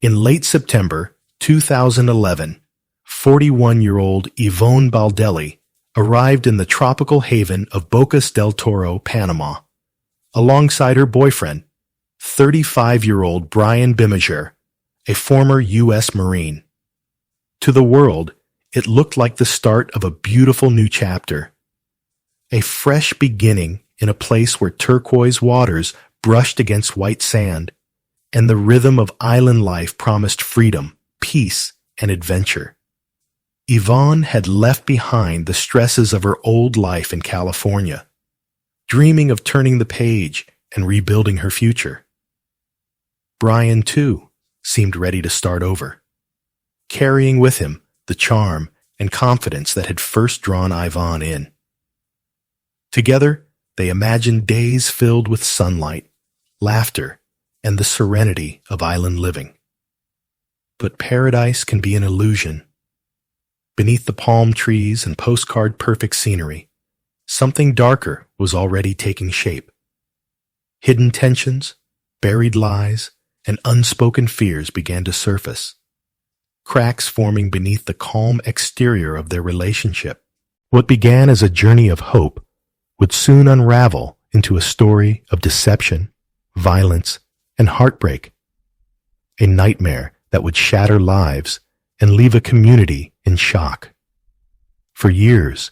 In late September 2011, 41-year-old Ivonne Baldelli arrived in the tropical haven of Bocas del Toro, Panama, alongside her boyfriend, 35-year-old Brian Brimager, a former U.S. Marine. To the world, it looked like the start of a beautiful new chapter. A fresh beginning in a place where turquoise waters brushed against white sand, and the rhythm of island life promised freedom, peace, and adventure. Ivonne had left behind the stresses of her old life in California, dreaming of turning the page and rebuilding her future. Brian, too, seemed ready to start over, carrying with him the charm and confidence that had first drawn Ivonne in. Together, they imagined days filled with sunlight, laughter, and the serenity of island living. But paradise can be an illusion. Beneath the palm trees and postcard-perfect scenery, something darker was already taking shape. Hidden tensions, buried lies, and unspoken fears began to surface, cracks forming beneath the calm exterior of their relationship. What began as a journey of hope would soon unravel into a story of deception, violence, and heartbreak. A nightmare that would shatter lives and leave a community in shock. For years,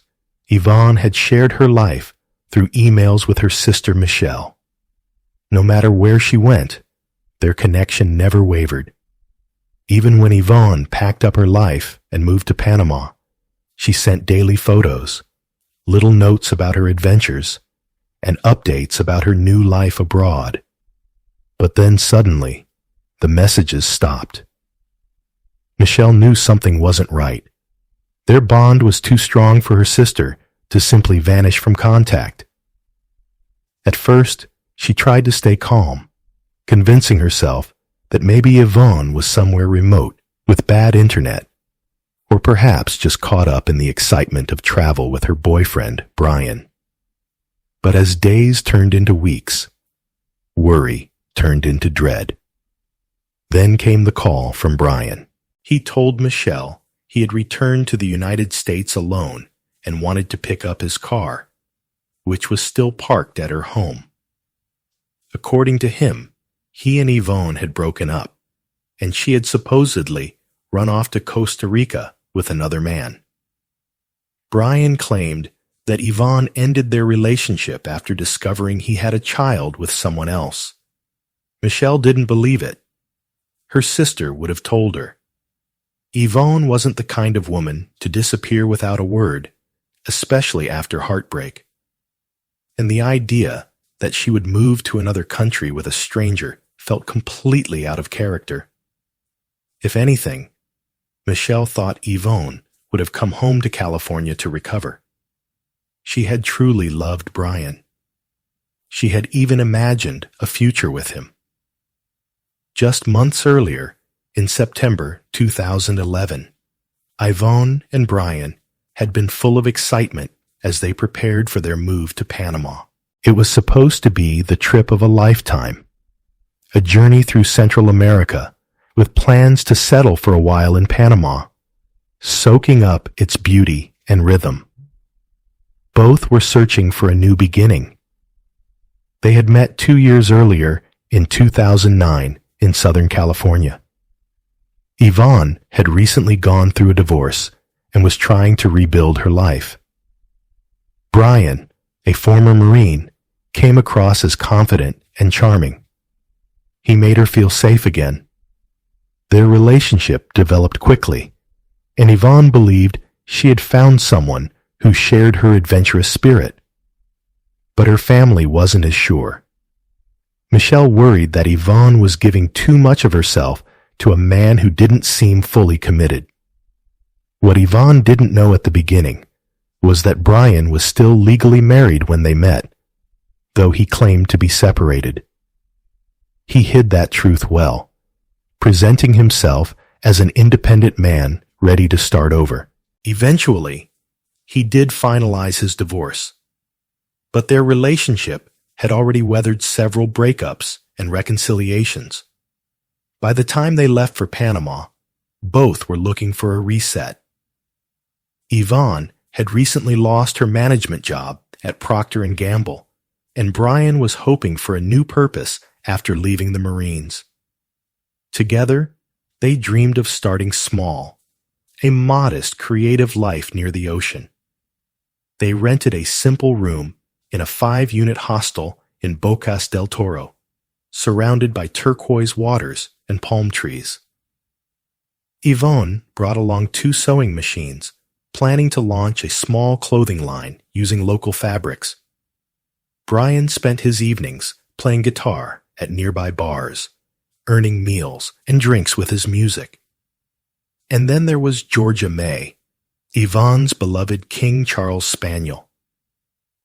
Ivonne had shared her life through emails with her sister Michelle. No matter where she went, their connection never wavered. Even when Ivonne packed up her life and moved to Panama, she sent daily photos, little notes about her adventures, and updates about her new life abroad. But then suddenly, the messages stopped. Michelle knew something wasn't right. Their bond was too strong for her sister to simply vanish from contact. At first, she tried to stay calm, convincing herself that maybe Ivonne was somewhere remote with bad internet, or perhaps just caught up in the excitement of travel with her boyfriend, Brian. But as days turned into weeks, worry turned into dread. Then came the call from Brian. He told Michelle he had returned to the United States alone and wanted to pick up his car, which was still parked at her home. According to him, he and Ivonne had broken up, and she had supposedly run off to Costa Rica with another man. Brian claimed that Ivonne ended their relationship after discovering he had a child with someone else. Michelle didn't believe it. Her sister would have told her. Ivonne wasn't the kind of woman to disappear without a word, especially after heartbreak. And the idea that she would move to another country with a stranger felt completely out of character. If anything, Michelle thought Ivonne would have come home to California to recover. She had truly loved Brian. She had even imagined a future with him. Just months earlier, in September 2011, Ivonne and Brian had been full of excitement as they prepared for their move to Panama. It was supposed to be the trip of a lifetime, a journey through Central America with plans to settle for a while in Panama, soaking up its beauty and rhythm. Both were searching for a new beginning. They had met 2 years earlier in 2009 in Southern California. Ivonne had recently gone through a divorce and was trying to rebuild her life. Brian, a former Marine, came across as confident and charming. He made her feel safe again. Their relationship developed quickly, and Ivonne believed she had found someone who shared her adventurous spirit. But her family wasn't as sure. Michelle worried that Ivonne was giving too much of herself to a man who didn't seem fully committed. What Ivonne didn't know at the beginning was that Brian was still legally married when they met, though he claimed to be separated. He hid that truth well, presenting himself as an independent man ready to start over. Eventually, he did finalize his divorce, but their relationship had already weathered several breakups and reconciliations. By the time they left for Panama, both were looking for a reset. Ivonne had recently lost her management job at Procter & Gamble, and Brian was hoping for a new purpose after leaving the Marines. Together, they dreamed of starting small, a modest, creative life near the ocean. They rented a simple room in a 5-unit hostel in Bocas del Toro, surrounded by turquoise waters and palm trees. Ivonne brought along 2 sewing machines, planning to launch a small clothing line using local fabrics. Brian spent his evenings playing guitar at nearby bars, earning meals and drinks with his music. And then there was Georgia May, Yvonne's beloved King Charles Spaniel.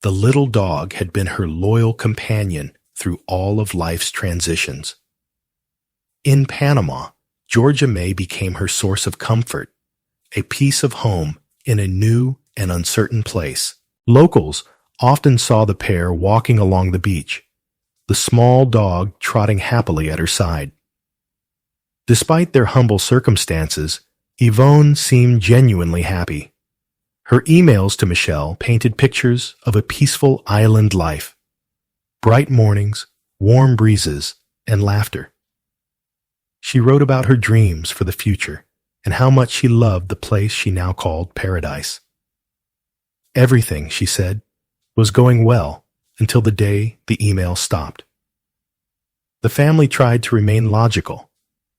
The little dog had been her loyal companion through all of life's transitions. In Panama, Georgia May became her source of comfort, a piece of home in a new and uncertain place. Locals often saw the pair walking along the beach, the small dog trotting happily at her side. Despite their humble circumstances, Ivonne seemed genuinely happy. Her emails to Michelle painted pictures of a peaceful island life, bright mornings, warm breezes, and laughter. She wrote about her dreams for the future and how much she loved the place she now called paradise. Everything, she said, was going well until the day the email stopped. The family tried to remain logical,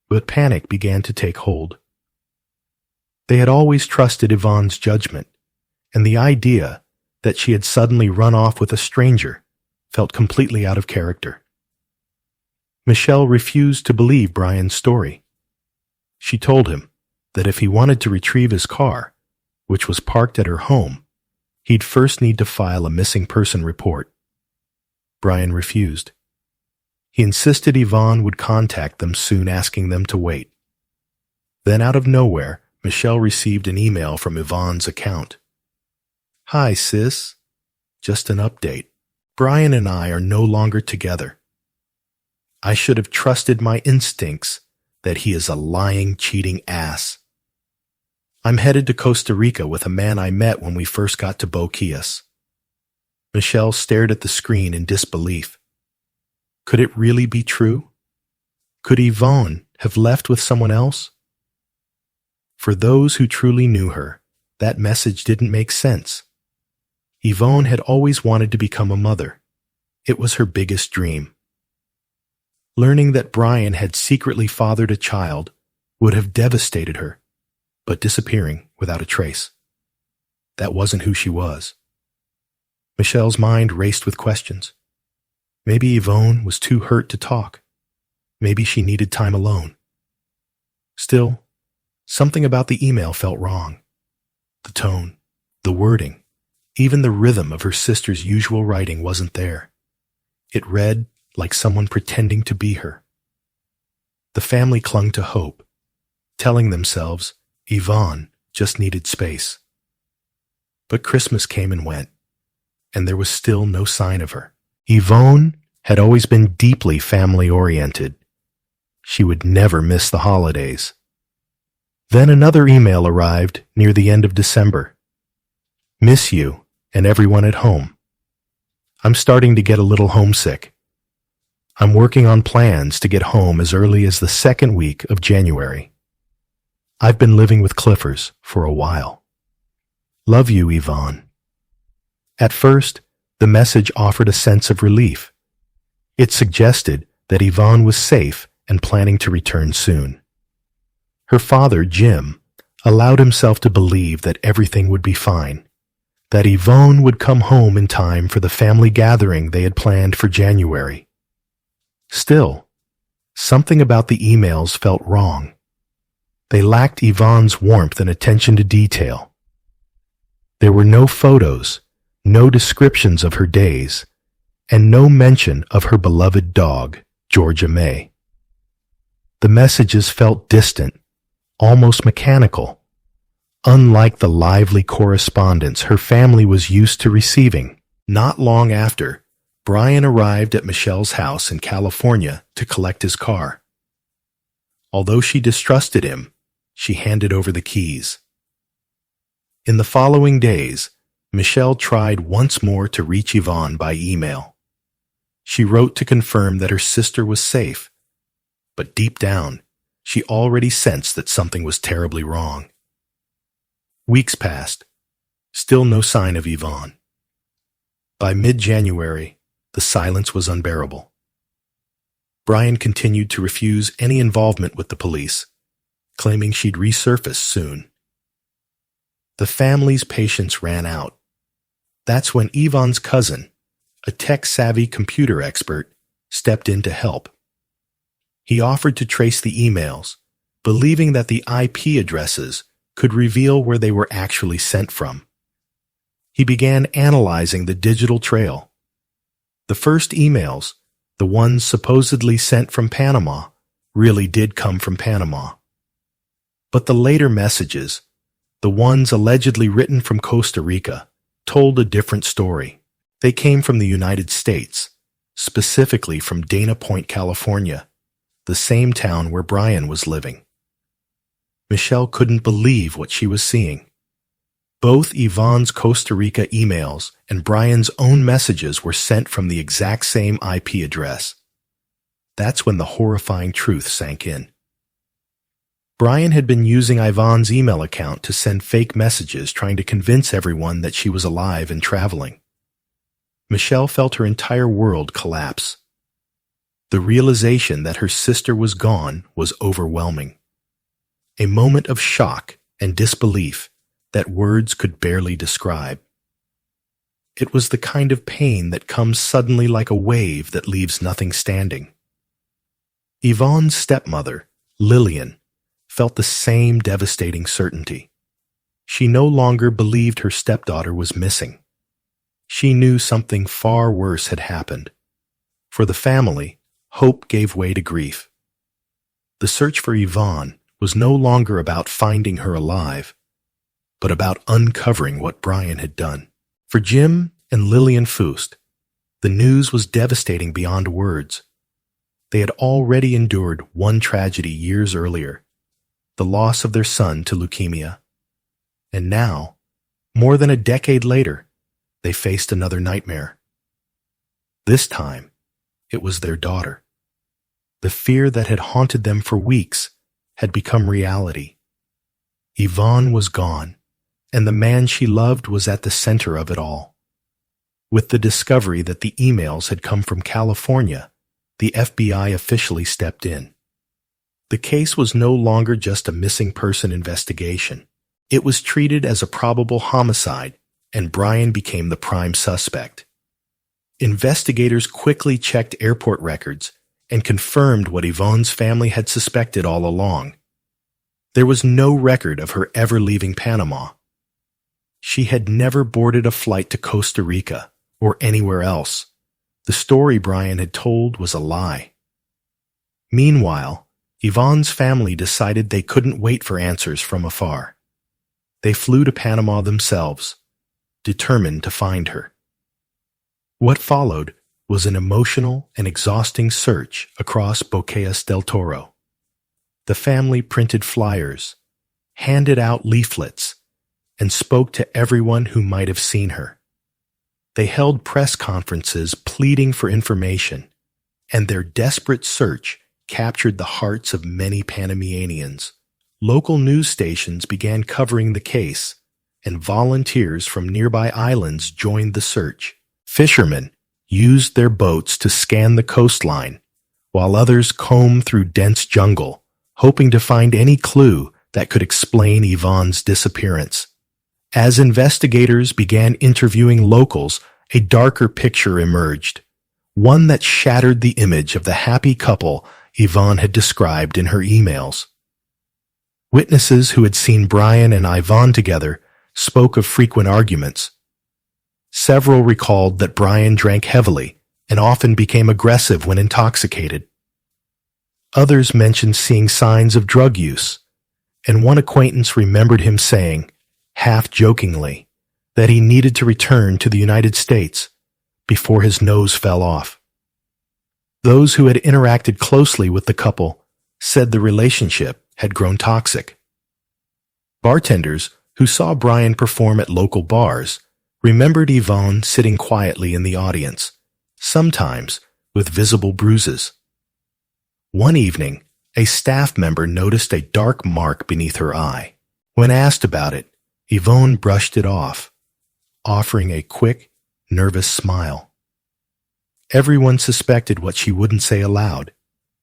but panic began to take hold. They had always trusted Yvonne's judgment, and the idea that she had suddenly run off with a stranger felt completely out of character. Michelle refused to believe Brian's story. She told him that if he wanted to retrieve his car, which was parked at her home, he'd first need to file a missing person report. Brian refused. He insisted Yvonne would contact them soon, asking them to wait. Then out of nowhere, Michelle received an email from Yvonne's account. "Hi, sis. Just an update. Brian and I are no longer together. I should have trusted my instincts that he is a lying, cheating ass. I'm headed to Costa Rica with a man I met when we first got to Bocas." Michelle stared at the screen in disbelief. Could it really be true? Could Yvonne have left with someone else? For those who truly knew her, that message didn't make sense. Yvonne had always wanted to become a mother. It was her biggest dream. Learning that Brian had secretly fathered a child would have devastated her, but disappearing without a trace. That wasn't who she was. Michelle's mind raced with questions. Maybe Yvonne was too hurt to talk. Maybe she needed time alone. Still, something about the email felt wrong. The tone, the wording, even the rhythm of her sister's usual writing wasn't there. It read like someone pretending to be her. The family clung to hope, telling themselves Yvonne just needed space. But Christmas came and went, and there was still no sign of her. Yvonne had always been deeply family-oriented. She would never miss the holidays. Then another email arrived near the end of December. "Miss you and everyone at home. I'm starting to get a little homesick. I'm working on plans to get home as early as the second week of January. I've been living with Cliffers for a while. Love you, Yvonne." At first, the message offered a sense of relief. It suggested that Yvonne was safe and planning to return soon. Her father, Jim, allowed himself to believe that everything would be fine, that Yvonne would come home in time for the family gathering they had planned for January. Still, something about the emails felt wrong. They lacked Yvonne's warmth and attention to detail. There were no photos, no descriptions of her days, and no mention of her beloved dog, Georgia May. The messages felt distant, almost mechanical, unlike the lively correspondence her family was used to receiving. Not long after, Brian arrived at Michelle's house in California to collect his car. Although she distrusted him, she handed over the keys. In the following days, Michelle tried once more to reach Ivonne by email. She wrote to confirm that her sister was safe, but deep down, she already sensed that something was terribly wrong. Weeks passed, still no sign of Ivonne. By mid-January, the silence was unbearable. Brian continued to refuse any involvement with the police, claiming she'd resurface soon. The family's patience ran out. That's when Yvonne's cousin, a tech-savvy computer expert, stepped in to help. He offered to trace the emails, believing that the IP addresses could reveal where they were actually sent from. He began analyzing the digital trail. The first emails, the ones supposedly sent from Panama, really did come from Panama. But the later messages, the ones allegedly written from Costa Rica, told a different story. They came from the United States, specifically from Dana Point, California, the same town where Brian was living. Michelle couldn't believe what she was seeing. Both Yvonne's Costa Rica emails and Brian's own messages were sent from the exact same IP address. That's when the horrifying truth sank in. Brian had been using Yvonne's email account to send fake messages trying to convince everyone that she was alive and traveling. Michelle felt her entire world collapse. The realization that her sister was gone was overwhelming. A moment of shock and disbelief that words could barely describe. It was the kind of pain that comes suddenly like a wave that leaves nothing standing. Yvonne's stepmother, Lillian, felt the same devastating certainty. She no longer believed her stepdaughter was missing. She knew something far worse had happened. For the family, hope gave way to grief. The search for Yvonne was no longer about finding her alive, but about uncovering what Brian had done. For Jim and Lillian Fust, the news was devastating beyond words. They had already endured one tragedy years earlier, the loss of their son to leukemia. And now, more than a decade later, they faced another nightmare. This time, it was their daughter. The fear that had haunted them for weeks had become reality. Yvonne was gone, and the man she loved was at the center of it all. With the discovery that the emails had come from California, the FBI officially stepped in. The case was no longer just a missing person investigation. It was treated as a probable homicide, and Brian became the prime suspect. Investigators quickly checked airport records and confirmed what Yvonne's family had suspected all along. There was no record of her ever leaving Panama. She had never boarded a flight to Costa Rica or anywhere else. The story Brian had told was a lie. Meanwhile, Yvonne's family decided they couldn't wait for answers from afar. They flew to Panama themselves, determined to find her. What followed was an emotional and exhausting search across Bocas del Toro. The family printed flyers, handed out leaflets, and spoke to everyone who might have seen her. They held press conferences pleading for information, and their desperate search captured the hearts of many Panamanians. Local news stations began covering the case, and volunteers from nearby islands joined the search. Fishermen used their boats to scan the coastline, while others combed through dense jungle, hoping to find any clue that could explain Yvonne's disappearance. As investigators began interviewing locals, a darker picture emerged, one that shattered the image of the happy couple Yvonne had described in her emails. Witnesses who had seen Brian and Yvonne together spoke of frequent arguments. Several recalled that Brian drank heavily and often became aggressive when intoxicated. Others mentioned seeing signs of drug use, and one acquaintance remembered him saying, half-jokingly, that he needed to return to the United States before his nose fell off. Those who had interacted closely with the couple said the relationship had grown toxic. Bartenders who saw Brian perform at local bars remembered Ivonne sitting quietly in the audience, sometimes with visible bruises. One evening, a staff member noticed a dark mark beneath her eye. When asked about it, Ivonne brushed it off, offering a quick, nervous smile. Everyone suspected what she wouldn't say aloud,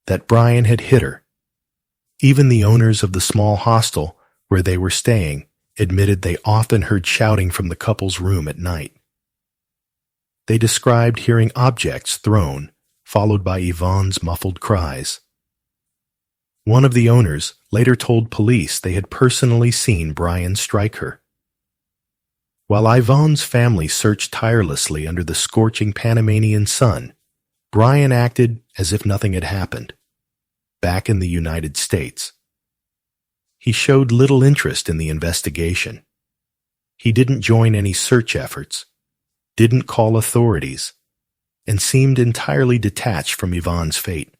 that Brian had hit her. Even the owners of the small hostel where they were staying admitted they often heard shouting from the couple's room at night. They described hearing objects thrown, followed by Yvonne's muffled cries. One of the owners later told police they had personally seen Brian strike her. While Yvonne's family searched tirelessly under the scorching Panamanian sun, Brian acted as if nothing had happened. Back in the United States, he showed little interest in the investigation. He didn't join any search efforts, didn't call authorities, and seemed entirely detached from Yvonne's fate.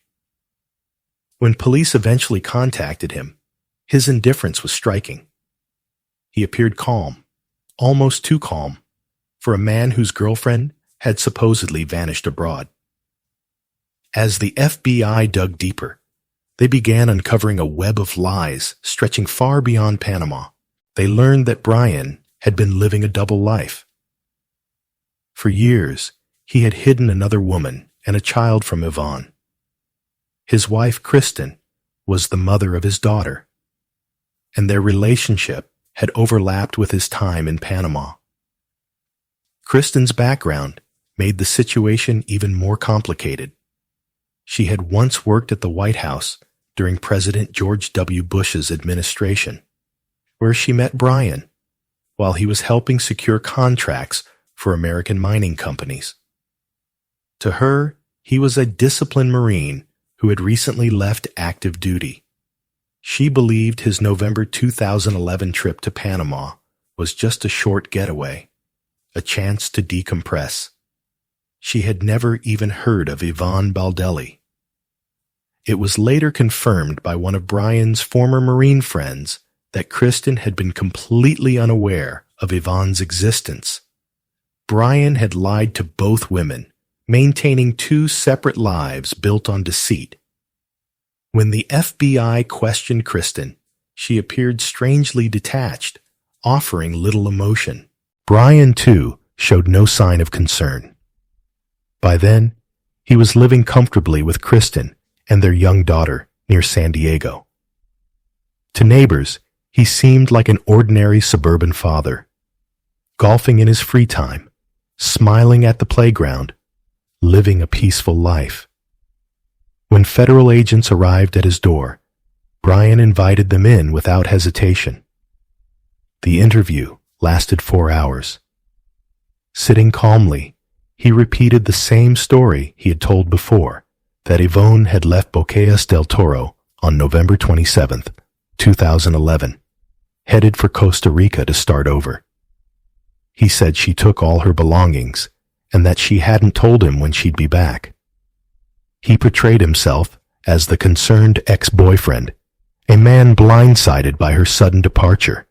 When police eventually contacted him, his indifference was striking. He appeared calm, almost too calm, for a man whose girlfriend had supposedly vanished abroad. As the FBI dug deeper, they began uncovering a web of lies stretching far beyond Panama. They learned that Brian had been living a double life. For years, he had hidden another woman and a child from Ivonne. His wife, Kristen, was the mother of his daughter, and their relationship had overlapped with his time in Panama. Kristen's background made the situation even more complicated. She had once worked at the White House during President George W. Bush's administration, where she met Brian while he was helping secure contracts for American mining companies. To her, he was a disciplined Marine who had recently left active duty. She believed his November 2011 trip to Panama was just a short getaway, a chance to decompress. She had never even heard of Ivonne Baldelli. It was later confirmed by one of Brian's former Marine friends that Kristen had been completely unaware of Yvonne's existence. Brian had lied to both women, maintaining two separate lives built on deceit. When the FBI questioned Kristen, she appeared strangely detached, offering little emotion. Brian, too, showed no sign of concern. By then, he was living comfortably with Kristen and their young daughter near San Diego. To neighbors, he seemed like an ordinary suburban father, golfing in his free time, smiling at the playground, living a peaceful life. When federal agents arrived at his door, Brian invited them in without hesitation. The interview lasted 4 hours. Sitting calmly, he repeated the same story he had told before, that Ivonne had left Bocas del Toro on November 27, 2011, headed for Costa Rica to start over. He said she took all her belongings and that she hadn't told him when she'd be back. He portrayed himself as the concerned ex-boyfriend, a man blindsided by her sudden departure.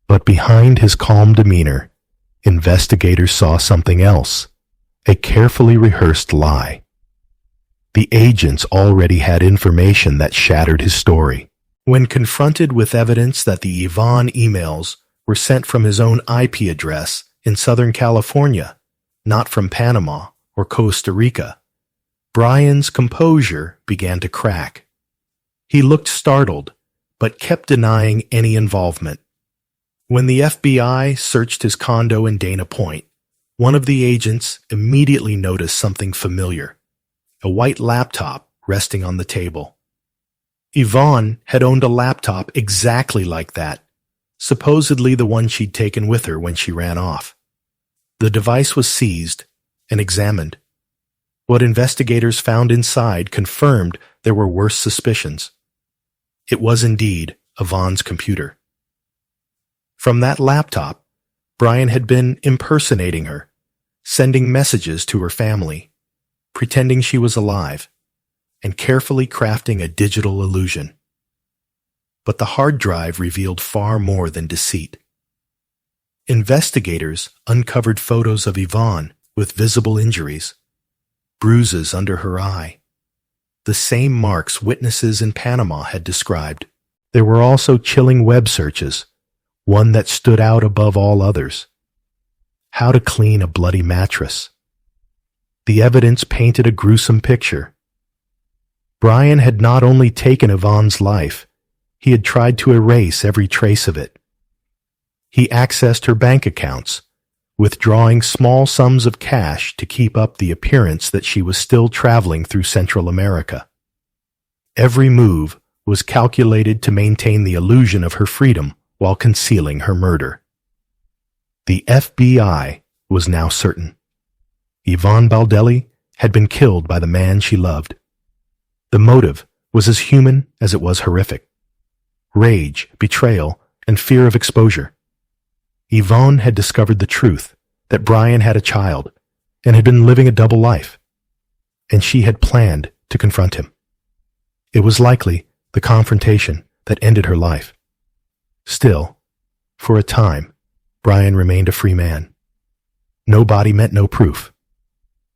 But behind his calm demeanor, investigators saw something else, a carefully rehearsed lie. The agents already had information that shattered his story. When confronted with evidence that the Ivonne emails were sent from his own IP address in Southern California, not from Panama or Costa Rica, Brian's composure began to crack. He looked startled, but kept denying any involvement. When the FBI searched his condo in Dana Point, one of the agents immediately noticed something familiar. A white laptop resting on the table. Ivonne had owned a laptop exactly like that, supposedly the one she'd taken with her when she ran off. The device was seized and examined. What investigators found inside confirmed there were worse suspicions. It was indeed Yvonne's computer. From that laptop, Brian had been impersonating her, sending messages to her family, pretending she was alive, and carefully crafting a digital illusion. But the hard drive revealed far more than deceit. Investigators uncovered photos of Ivonne with visible injuries, bruises under her eye, the same marks witnesses in Panama had described. There were also chilling web searches, one that stood out above all others: how to clean a bloody mattress. The evidence painted a gruesome picture. Brian had not only taken Yvonne's life, he had tried to erase every trace of it. He accessed her bank accounts, withdrawing small sums of cash to keep up the appearance that she was still traveling through Central America. Every move was calculated to maintain the illusion of her freedom while concealing her murder. The FBI was now certain. Ivonne Baldelli had been killed by the man she loved. The motive was as human as it was horrific: rage, betrayal, and fear of exposure. Ivonne had discovered the truth that Brian had a child and had been living a double life, and she had planned to confront him. It was likely the confrontation that ended her life. Still, for a time, Brian remained a free man. No body meant no proof,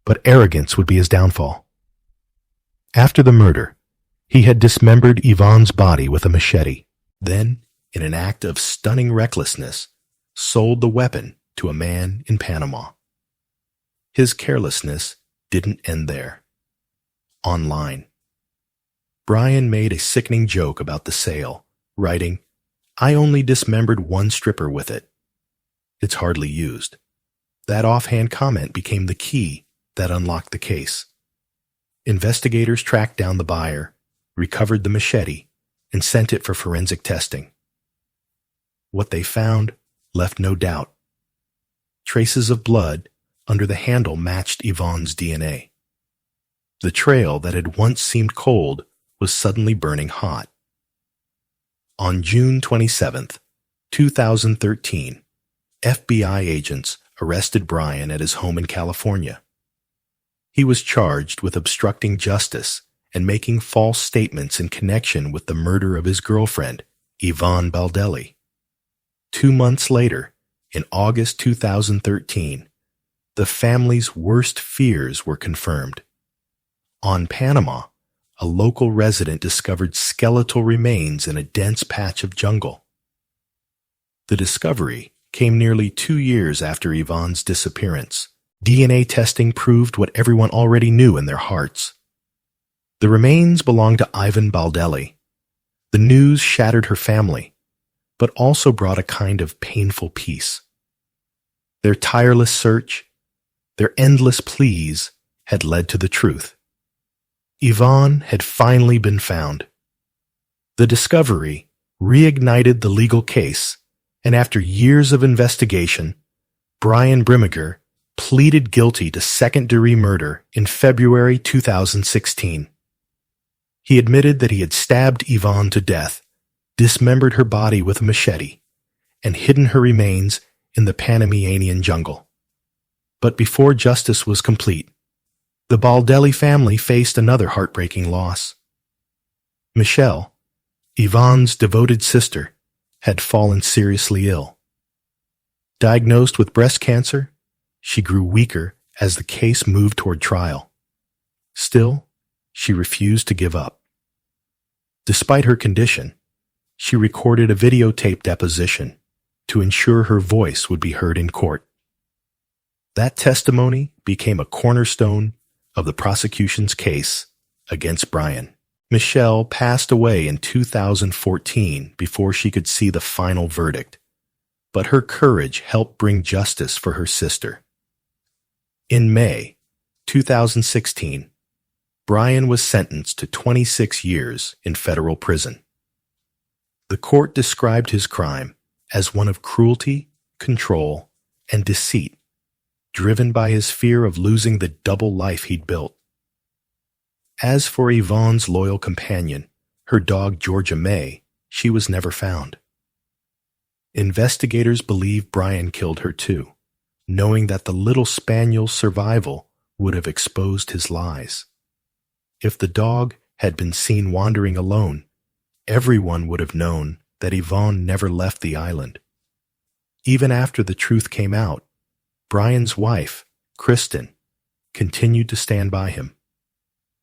but arrogance would be his downfall. After the murder, he had dismembered Yvonne's body with a machete, then, in an act of stunning recklessness, sold the weapon to a man in Panama. His carelessness didn't end there. Online, Brian made a sickening joke about the sale, writing, "I only dismembered one stripper with it. It's hardly used." That offhand comment became the key that unlocked the case. Investigators tracked down the buyer, recovered the machete, and sent it for forensic testing. What they found left no doubt. Traces of blood under the handle matched Yvonne's DNA. The trail that had once seemed cold was suddenly burning hot. On June 27, 2013, FBI agents arrested Brian at his home in California. He was charged with obstructing justice and making false statements in connection with the murder of his girlfriend, Ivonne Baldelli. 2 months later, in August 2013, the family's worst fears were confirmed. On Panama, a local resident discovered skeletal remains in a dense patch of jungle. The discovery came nearly 2 years after Yvonne's disappearance. DNA testing proved what everyone already knew in their hearts. The remains belonged to Ivonne Baldelli. The news shattered her family, but also brought a kind of painful peace. Their tireless search, their endless pleas, had led to the truth. Ivonne had finally been found. The discovery reignited the legal case, and after years of investigation, Brian Brimager pleaded guilty to second-degree murder in February 2016. He admitted that he had stabbed Ivonne to death, dismembered her body with a machete, and hidden her remains in the Panamanian jungle. But before justice was complete, the Baldelli family faced another heartbreaking loss. Michelle, Yvonne's devoted sister, had fallen seriously ill. Diagnosed with breast cancer, she grew weaker as the case moved toward trial. Still, she refused to give up. Despite her condition, she recorded a videotape deposition to ensure her voice would be heard in court. That testimony became a cornerstone of the prosecution's case against Brian. Michelle passed away in 2014 before she could see the final verdict, but her courage helped bring justice for her sister. In May 2016, Brian was sentenced to 26 years in federal prison. The court described his crime as one of cruelty, control, and deceit, driven by his fear of losing the double life he'd built. As for Yvonne's loyal companion, her dog Georgia May, she was never found. Investigators believe Brian killed her too, knowing that the little spaniel's survival would have exposed his lies. If the dog had been seen wandering alone, everyone would have known that Ivonne never left the island. Even after the truth came out, Brian's wife, Kristen, continued to stand by him.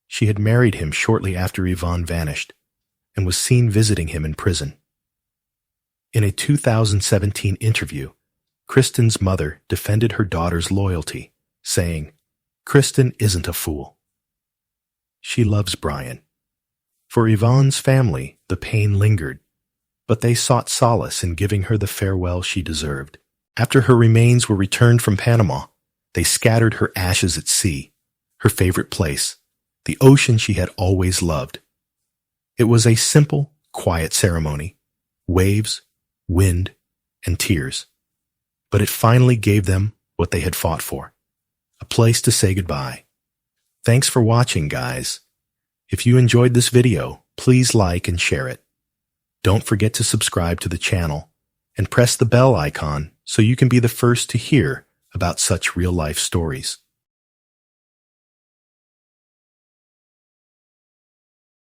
She had married him shortly after Ivonne vanished and was seen visiting him in prison. In a 2017 interview, Kristen's mother defended her daughter's loyalty, saying, "Kristen isn't a fool. She loves Brian." For Yvonne's family, the pain lingered, but they sought solace in giving her the farewell she deserved. After her remains were returned from Panama, they scattered her ashes at sea, her favorite place, the ocean she had always loved. It was a simple, quiet ceremony, waves, wind, and tears. But it finally gave them what they had fought for, a place to say goodbye. Thanks for watching, guys. If you enjoyed this video, please like and share it. Don't forget to subscribe to the channel and press the bell icon so you can be the first to hear about such real-life stories.